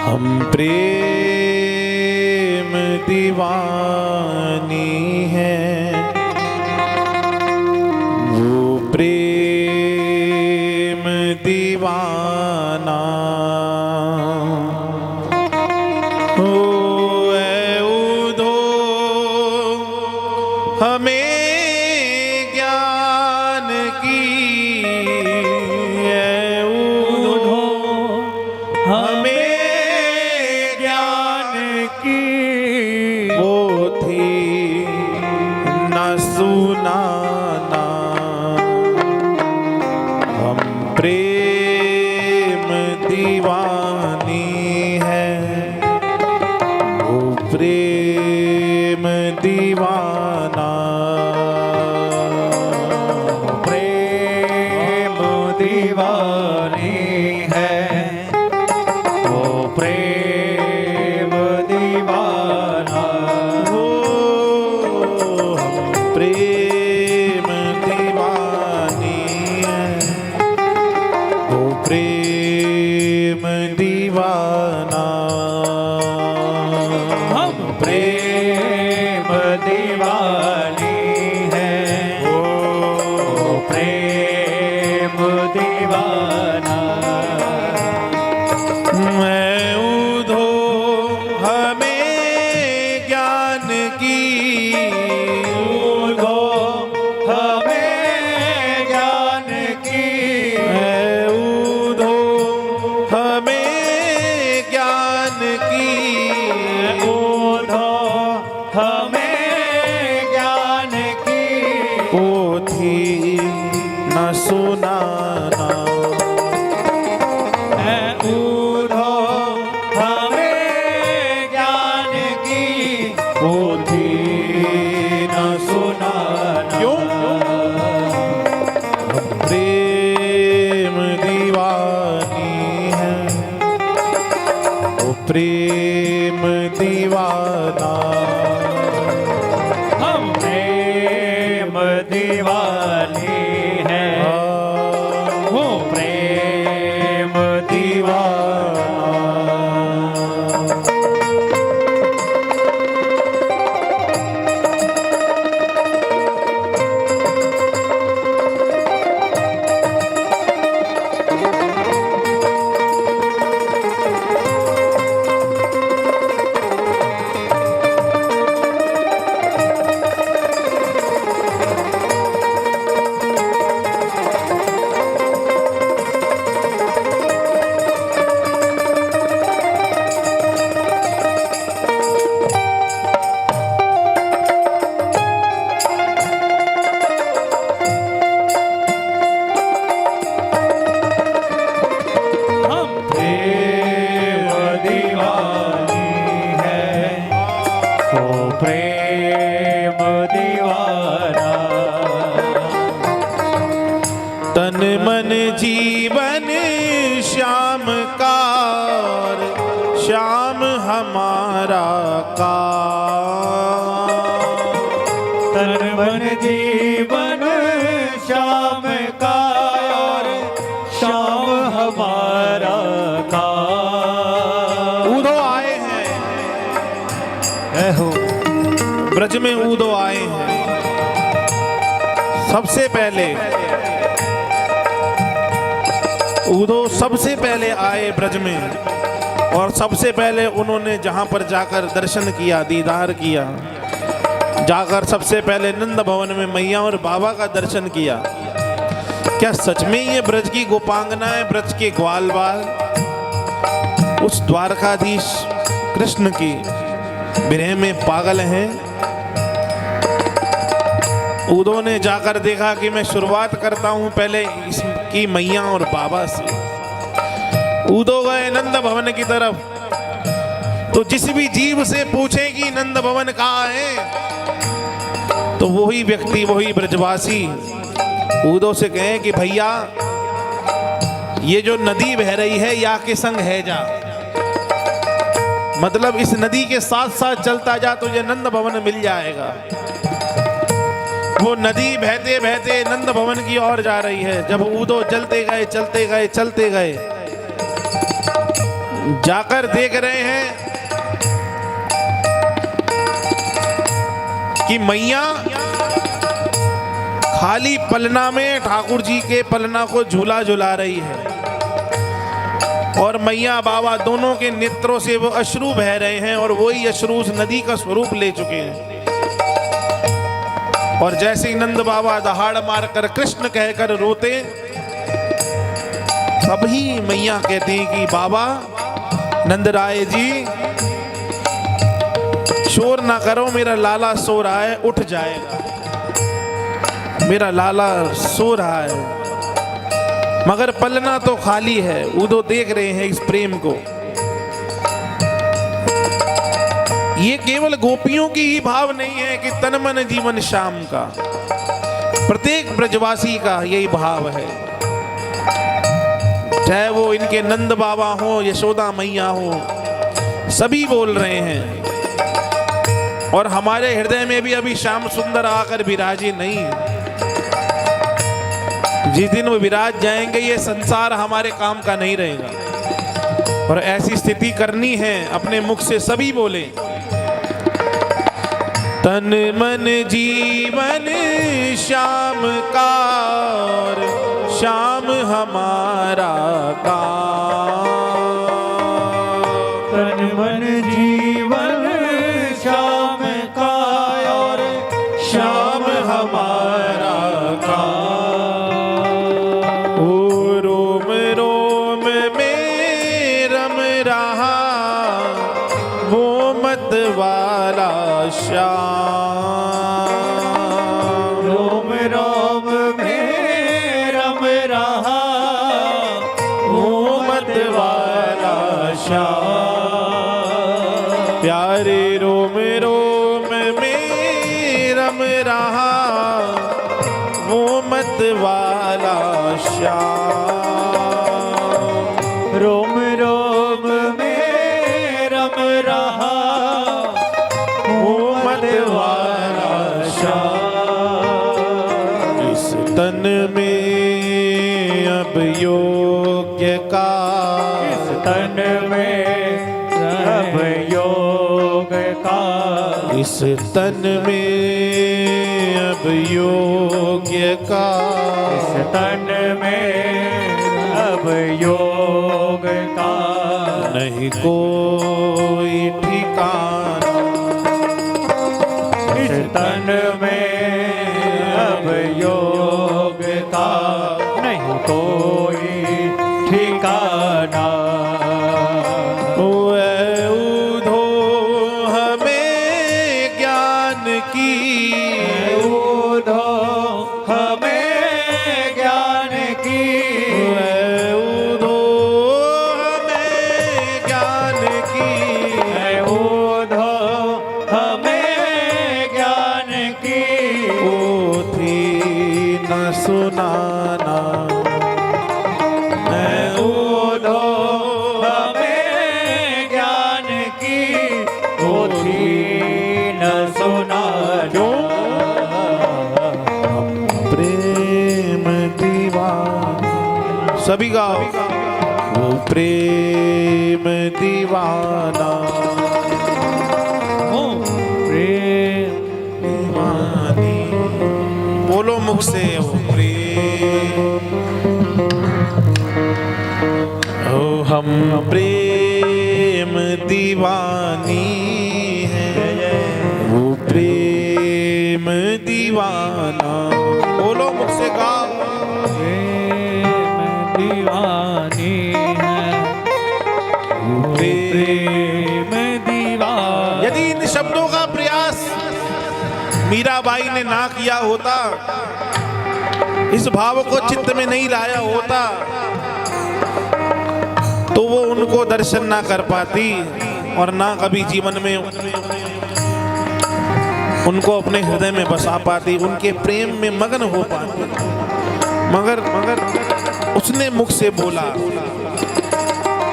हम प्रेम दीवानी हैं, वो प्रेम दीवाना हो उधो हमें ज्ञान की उधो हमें ज्ञान की वो थी न सुनाना। हम प्रेम दीवानी हैं, वो प्रेम दीवाना। प्रेम दीवानी है, वो प्रेम दीवाना। हो हम प्रेम दीवानी हैं, वो प्रेम दीवाना। हम प्रेम दीवानी है, वो प्रेम दीवाना। मैं उधो हमें ज्ञान की उधो हमें ज्ञान की, मैं उधो हमें ज्ञान की उधो हमें ज्ञान की पोथी न सुनाना। उधो हमें ज्ञान की पोथी न सुनाना। क्यों? हम प्रेम दीवानी हैं, वो प्रेम दीवाना। हम प्रेम दीवानी है, वो प्रेम दीवाना। हम प्रेम दीवानी है, वो प्रेम दीवाना। तन मन जीवन श्याम का, श्याम हमारा का। तन मन जीवन श्याम का, और श्याम हमारा का। ऊधो आए हैं, हो ब्रज में ऊधो आए हैं। सबसे पहले ऊधो सबसे पहले आए ब्रज में, और सबसे पहले उन्होंने जहां पर जाकर दर्शन किया, दीदार किया, जाकर सबसे पहले नंद भवन में मैया और बाबा का दर्शन किया। क्या सच में ये ब्रज की गोपांगनाएं, ब्रज के ग्वाल बाल उस द्वारकाधीश कृष्ण की विरह में पागल हैं? ऊधो ने जाकर देखा कि मैं शुरुआत करता हूं पहले इसकी मैया और बाबा से। ऊधो गए नंद भवन की तरफ, तो जिस भी जीव से पूछे कि नंद भवन कहाँ है, तो वही व्यक्ति, वही ब्रजवासी ऊधो से कहे कि भैया ये जो नदी बह रही है या के संग है जा, मतलब इस नदी के साथ साथ चलता जा तो ये नंद भवन मिल जाएगा। वो नदी बहते बहते नंद भवन की ओर जा रही है। जब ऊधो चलते गए चलते गए चलते गए, जाकर देख रहे हैं कि मैया खाली पलना में ठाकुर जी के पलना को झूला झुला रही है और मैया बाबा दोनों के नेत्रों से वो अश्रु बह रहे हैं और वही अश्रु उस नदी का स्वरूप ले चुके हैं। और जैसे ही नंद बाबा दहाड़ मारकर कृष्ण कहकर रोते, तभी मैया कहती हैं कि बाबा नंद राय जी शोर ना करो, मेरा लाला सो रहा है, उठ जाएगा, मेरा लाला सो रहा है। मगर पलना तो खाली है। उदो देख रहे हैं इस प्रेम को। ये केवल गोपियों की ही भाव नहीं है कि तन मन जीवन श्याम का, प्रत्येक ब्रजवासी का यही भाव है। चाहे वो इनके नंद बाबा हो, यशोदा मैया हो, सभी बोल रहे हैं। और हमारे हृदय में भी अभी श्याम सुंदर आकर विराजे नहीं है। जिस दिन वो विराज जाएंगे ये संसार हमारे काम का नहीं रहेगा। और ऐसी स्थिति करनी है, अपने मुख से सभी बोले, तन मन जीवन श्याम का, श्याम हमारा काम। तन मन जीवन श्याम का और श्याम हमारा काम। ओ रोम रोम में रम रहा वो मत वाला श्याम। रोम रोम में रम रहा वो मत वाला श्याम। प्यारे रोम रोम में रम रहा वो मत वाला श्याम। रोम रोम में रम रहा वो मत वाला श्याम। इस तन में अब योग्य का, इस तन में सब योग का, इस तन में अब योग्य का, इस तन में अब योग का नहीं कोई ठिकाना। इस तन में अब योग का नहीं कोई ठिकाना। उधो हमें ज्ञान की, उधो हमें ज्ञान की, उधो हमें ज्ञान की, उधो हमें ज्ञान की, पोथी न सुनाना। उधो हमें ज्ञान की, पोथी न सुना जो। प्रेम दीवाना, सभी गाओ, वो प्रेम दीवाना, प्रेम दीवानी। बोलो मुख से, वो प्रेम, ओ हम प्रेम दीवानी है, वो प्रेम दीवाना। बोलो मुख से गाओ, प्रेम दीवानी है, वो प्रेम दीवानी। यदि इन शब्दों का प्रयास मीराबाई ने ना किया होता, इस भाव को चित्त में नहीं लाया होता, तो वो उनको दर्शन ना कर पाती और ना कभी जीवन में उनको अपने हृदय में बसा पाती, उनके प्रेम में मगन हो पाती। मगर उसने मुख से बोला,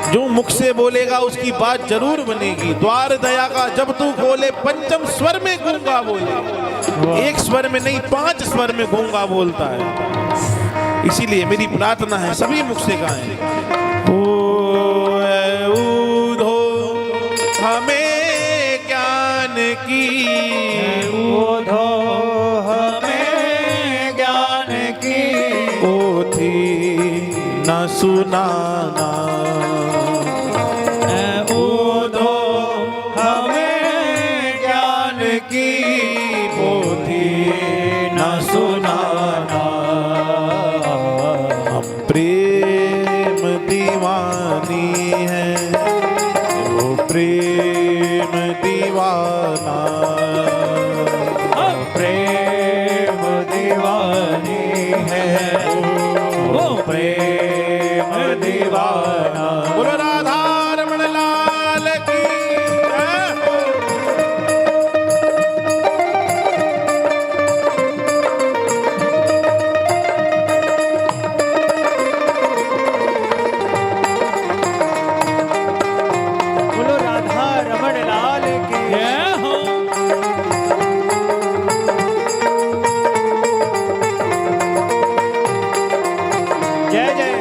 जो मुख से बोलेगा उसकी बात जरूर बनेगी। द्वार दया का जब तू खोले, पंचम स्वर में गूंगा बोले। एक स्वर में नहीं, 5 स्वर में गूंगा बोलता है। इसीलिए मेरी प्रार्थना है सभी मुख से गाएं। ओ सुनाना। ऊधो हमें ज्ञान की पोथी न सुनाना। हम प्रेम दीवानी है, वो प्रेम दीवाना। हम प्रेम दीवानी है, वो प्रेम दीवाना। बोलो राधा रमण लाल की जय हो। बोलो राधा रमण लाल की जय हो। जय जय।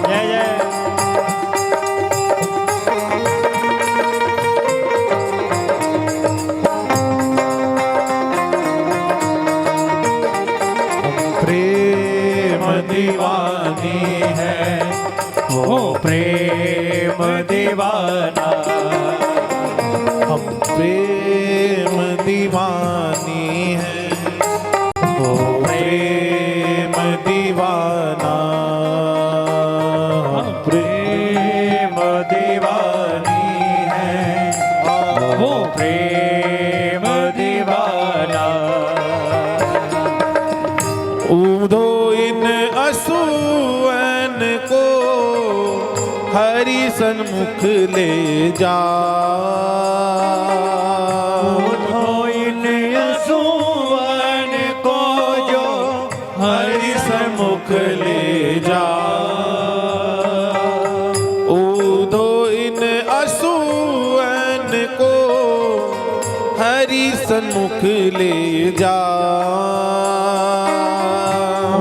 जय जय। प्रेम दीवानी है, वो प्रेम दीवाना। हम प्रेम दीवानी है, वो प्रेम दीवाना। हम प्रेम दीवानी है, वो प्रेम दीवाना। ऊधो इन असुवन को हरि सन्मुख ले जा। ऊधो इन असुवन को जो हरि सन्मुख ले जा। ऊधो इन असुवन को हरि सन्मुख ले जा।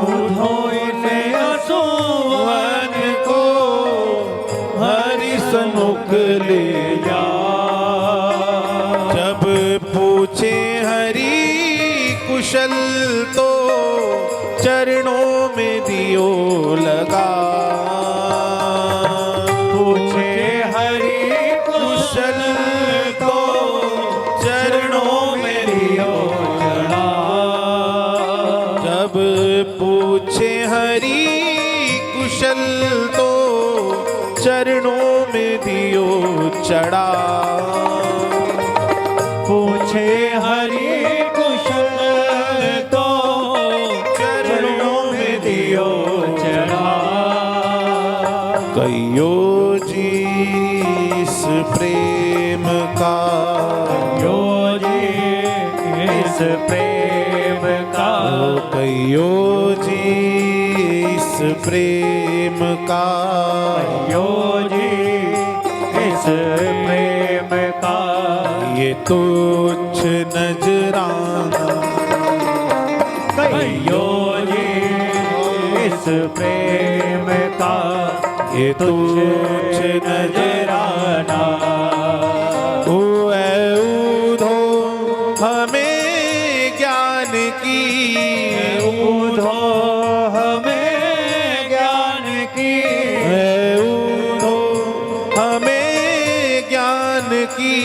ऊधो इन असुवन को हरि सन्मुख ले जा। जब पूछे हरि कुशल तो चरणों में दियो लगा। पूछे हरि कुशल तो चरणों में दियो चढ़ा। जब पूछे हरि कुशल तो चरणों में दियो चढ़ा। पूछे हरि कुशल तो चरणों में दियो चढ़ा। कहियो जी इस प्रेम का, यो जी इस प्रेम का। कहियो जी इस प्रेम का। यो जी इस प्रेम का। ये तुच्छ नजराना। कहियो जी इस प्रेम का। ये तुच्छ नजराना। ओ ऊधो हमें ज्ञान की। ऊधो हमें ज्ञान की। ऊधो हमें ज्ञान की।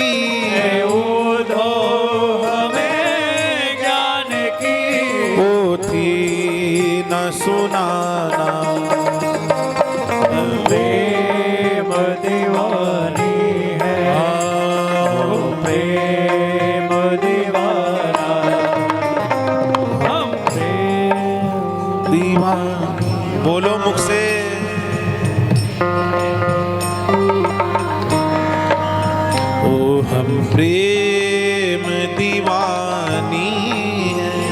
ऊधो हमें ज्ञान की। पोथी न सुनाना। प्रेम दीवानी है, वो प्रेम दीवाना। हम प्रेम दीवानी बोलो मुख से। ओ हम प्रेम दीवानी है,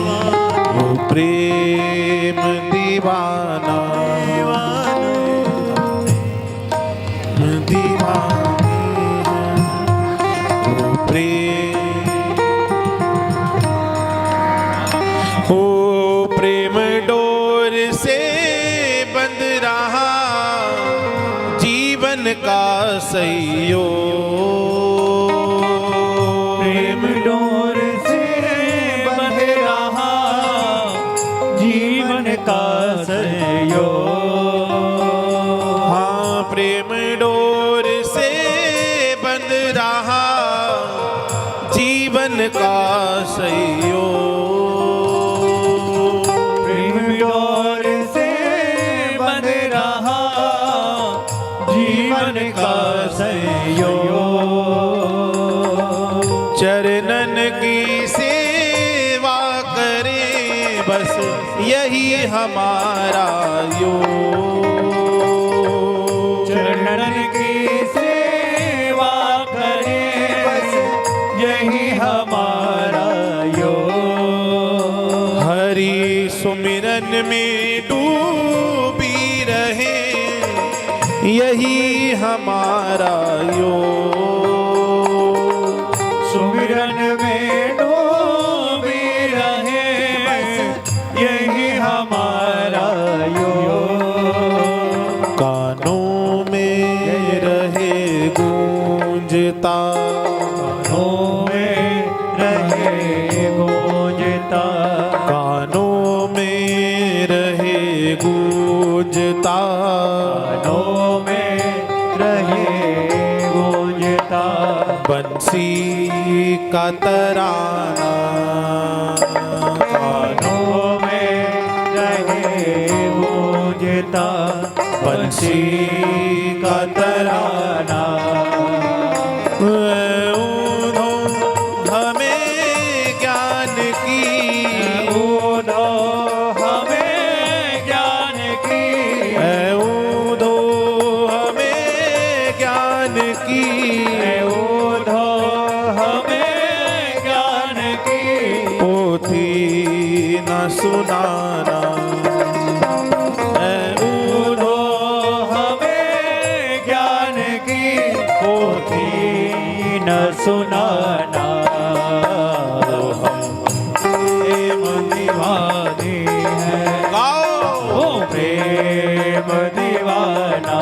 दीवाना दीवाने हैं वो प्रेम डोर से बंध रहा जीवन का सैयो प्रेम डोर से बंध रहा जीवन का सहयोग। हाँ प्रेम डोर से बंध रहा जीवन का सैयो प्रेम डोर से बंध रहा जीवन का सहयोग। चरणन की सेवा करें बस यही हमारा योग। चरणन की सेवा करें बस यही हमारा योग। हरि सुमिरन में डूबी रहे यही हमारा योग। सुमिरन में डूबी रहे बस यही हमारा योग। कानों में रहे गूंजता कानों में रहे गूंजता कानों में रहे गूंजता कानों में रहे गूंजता बंसी का तराना कानों में रहे गूंजता बंसी का तराना ऊधो हमें ज्ञान की ऊधो हमें ज्ञान की ऊधो हमें ज्ञान की ऊधो हमें ज्ञान की पोथी न सुनाना ऊधो हमें ज्ञान की पोथी न सुनाना। प्रेम दीवानी है गाओ ओ प्रेम दीवाना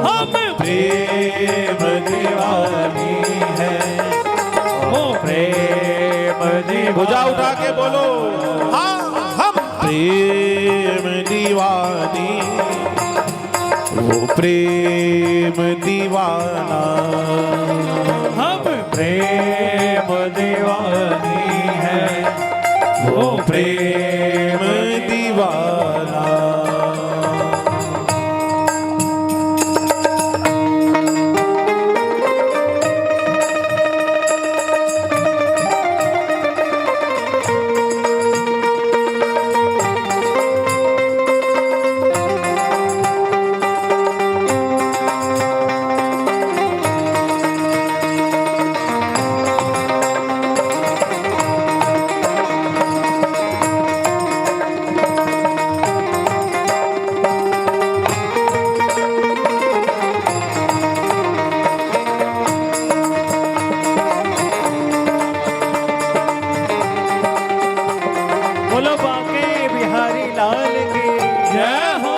हम प्रेम दीवानी है ओ प्रेम दीवाना। भुजा उठा के बोलो हाँ हम प्रेम दीवानी वो प्रेम दीवाना हम प्रेम दीवानी है वो प्रेम दीवाना बोलो बांके बिहारी लाल की जय हो।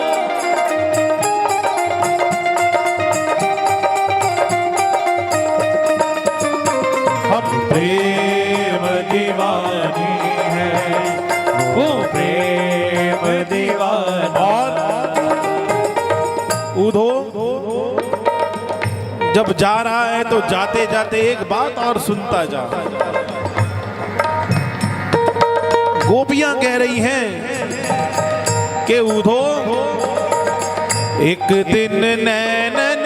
हम प्रेम दीवानी है वो प्रेम दीवाना। उधो जब जा रहा है तो जाते जाते एक बात और सुनता जा। गोपियां कह रही हैं कि उधो एक दिन नैनन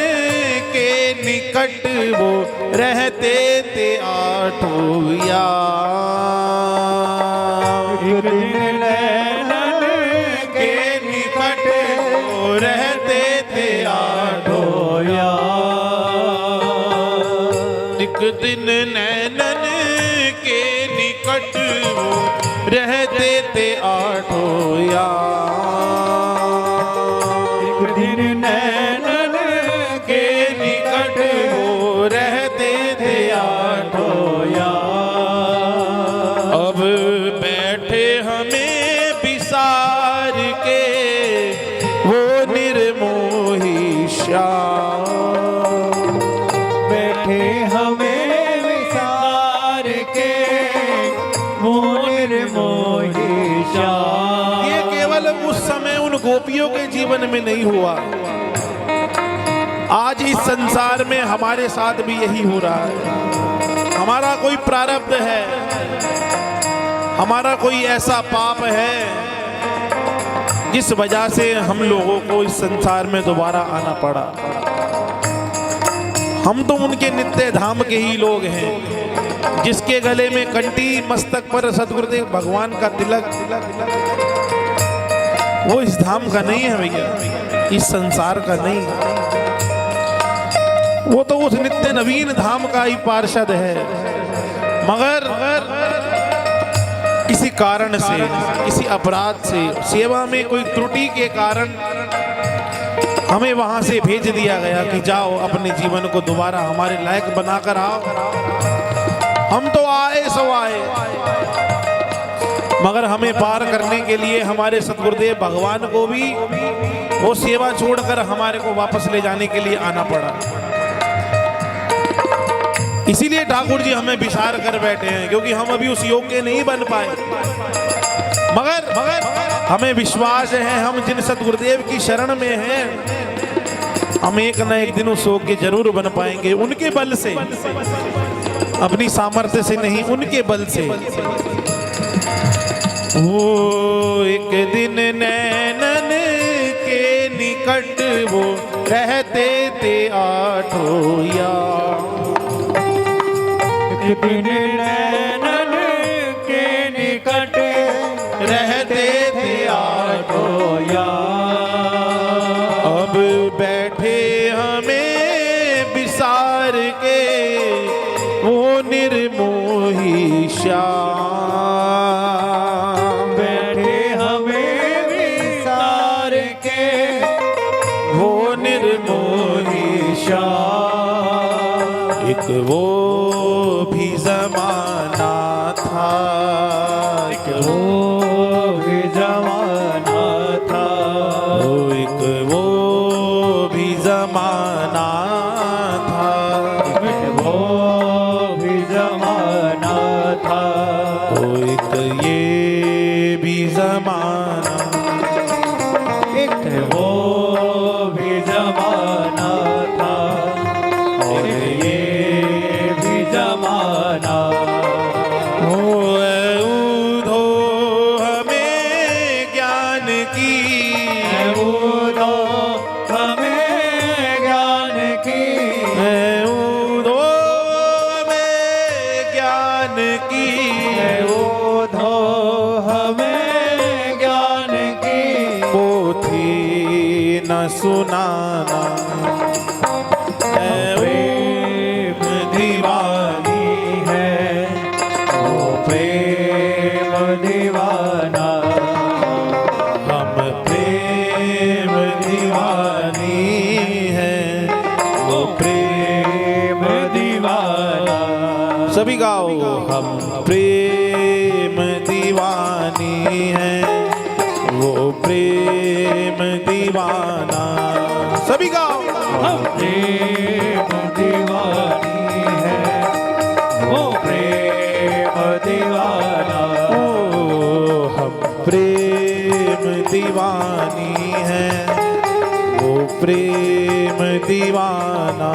के निकट वो रहते थे आठों यार। एक दिन नैनन के निकट वो रहते थे आठों यार। एक दिन नैनन के निकट वो रहते थे आठों यार। उस समय उन गोपियों के जीवन में नहीं हुआ, आज इस संसार में हमारे साथ भी यही हो रहा है। हमारा कोई प्रारब्ध है, हमारा कोई ऐसा पाप है जिस वजह से हम लोगों को इस संसार में दोबारा आना पड़ा। हम तो उनके नित्य धाम के ही लोग हैं, जिसके गले में कंठी, मस्तक पर सतगुरुदेव भगवान का तिलक, वो इस धाम का नहीं है भैया, इस संसार का नहीं। वो तो उस नित्य नवीन धाम का ही पार्षद है। मगर किसी कारण से, किसी अपराध से, सेवा में कोई त्रुटि के कारण हमें वहां से भेज दिया गया कि जाओ अपने जीवन को दोबारा हमारे लायक बनाकर आओ। हम तो आए सो आए, मगर हमें पार करने के लिए हमारे सतगुरुदेव भगवान को भी वो सेवा छोड़कर हमारे को वापस ले जाने के लिए आना पड़ा। इसीलिए ठाकुर जी हमें विचार कर बैठे हैं, क्योंकि हम अभी उस योग्य नहीं बन पाए। मगर हमें विश्वास है, हम जिन सतगुरुदेव की शरण में हैं, हम एक न एक दिन उस योग्य जरूर बन पाएंगे, उनके बल से, अपनी सामर्थ्य से नहीं, उनके बल से। वो एक दिन नैनन के निकट वो रहते थे आठों यार। एक दिन नैनन के निकट रहते थे आठों यार। अब बैठे हमें विसार के वो निर्मोही श्याम। बैठे हमें विसार के वो निर्मोही श्याम। एक वो भी जमाना था, एक वो भी जमाना था, एक वो भी जमाना था, वो भी जमाना था, एक ये भी जमाना, एक वो भी जमाना था, और ये भी जमाना। ऊधो हमें ज्ञान की, ऊधो हमें ज्ञान की, ऊधो हमें ज्ञान की, ऊधो हमें ज्ञान की, पोथी न सुनाना। प्रेम दीवानी है वो प्रेम दीवाना, हम प्रेम दीवानी हैं, वो प्रेम दीवाना। सभी गाओ, हम प्रेम दीवानी हैं, वो प्रेम दीवाना। सभी गाओ, हम प्रेम दीवानी है वो प्रेम दीवाना। ओ हम प्रेम दीवानी हैं, वो प्रेम दीवाना।